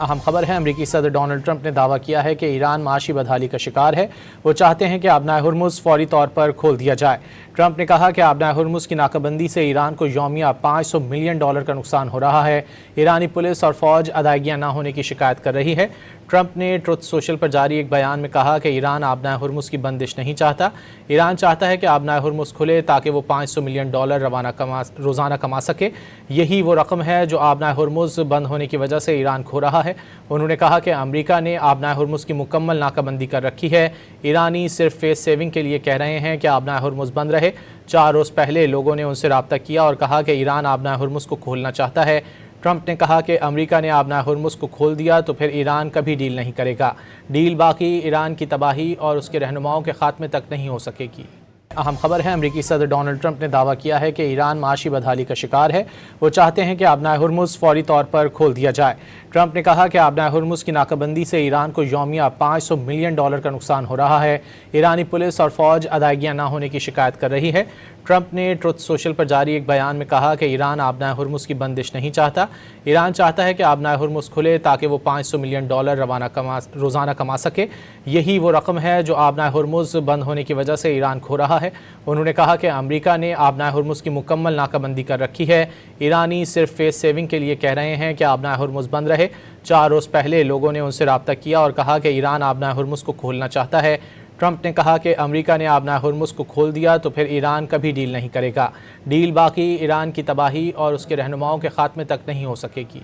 اہم خبر ہے، امریکی صدر ڈونلڈ ٹرمپ نے دعویٰ کیا ہے کہ ایران معاشی بدحالی کا شکار ہے۔ وہ چاہتے ہیں کہ آبنائے ہرمز فوری طور پر کھول دیا جائے۔ ٹرمپ نے کہا کہ آبنائے ہرمز کی ناکہ بندی سے ایران کو یومیہ $500 ملین کا نقصان ہو رہا ہے۔ ایرانی پولیس اور فوج ادائیگیاں نہ ہونے کی شکایت کر رہی ہے۔ ٹرمپ نے ٹروتھ سوشل پر جاری ایک بیان میں کہا کہ ایران آبنائے ہرمز کی بندش نہیں چاہتا۔ ایران چاہتا ہے کہ آبنائے ہرمز کھلے تاکہ وہ $500 ملین روزانہ کما سکے۔ یہی وہ رقم ہے جو آبنائے ہرمز بند ہونے کی وجہ سے ایران کھو رہا ہے۔ انہوں نے کہا کہ امریکہ نے آبنائے ہرمز کی مکمل ناکہ بندی کر رکھی ہے۔ ایرانی صرف فیس سیونگ کے لیے کہہ رہے ہیں کہ آبنائے ہرمز بند رہے۔ 4 روز پہلے لوگوں نے ان سے رابطہ کیا اور کہا کہ ایران آبنائے ہرمز کو کھولنا چاہتا ہے۔ ٹرمپ نے کہا کہ امریکہ نے آبنائے ہرمز کو کھول دیا تو پھر ایران کبھی ڈیل نہیں کرے گا۔ ڈیل باقی ایران کی تباہی اور اس کے رہنماؤں کے خاتمے تک نہیں ہو سکے گی۔ اہم خبر ہے، امریکی صدر ڈونلڈ ٹرمپ نے دعویٰ کیا ہے کہ ایران معاشی بدحالی کا شکار ہے۔ وہ چاہتے ہیں کہ آبنائے ہرمز فوری طور پر کھول دیا جائے۔ ٹرمپ نے کہا کہ آبنائے ہرمز کی ناکہ بندی سے ایران کو یومیہ $500 ملین کا نقصان ہو رہا ہے۔ ایرانی پولیس اور فوج ادائیگیاں نہ ہونے کی شکایت کر رہی ہے۔ ٹرمپ نے ٹروتھ سوشل پر جاری ایک بیان میں کہا کہ ایران آبنائے ہرمز کی بندش نہیں چاہتا۔ ایران چاہتا ہے کہ آبنائے ہرمز کھلے تاکہ وہ $500 ملین روزانہ کما سکے۔ یہی وہ رقم ہے جو آبنائے ہرمز بند ہونے کی وجہ سے ایران کھو رہا ہے۔ انہوں نے کہا کہ امریکہ نے آبنائے ہرمز کی مکمل ناکہ بندی کر رکھی ہے۔ ایرانی صرف فیس سیونگ کے لیے کہہ رہے ہیں کہ آبنائے ہرمز بند رہے۔ 4 روز پہلے لوگوں نے ان سے رابطہ کیا اور کہا کہ ایران آبنائے ہرمز کو کھولنا چاہتا ہے۔ ٹرمپ نے کہا کہ امریکہ نے آبنائے ہرمز کو کھول دیا تو پھر ایران کبھی ڈیل نہیں کرے گا۔ ڈیل باقی ایران کی تباہی اور اس کے رہنماؤں کے خاتمے تک نہیں ہو سکے گی۔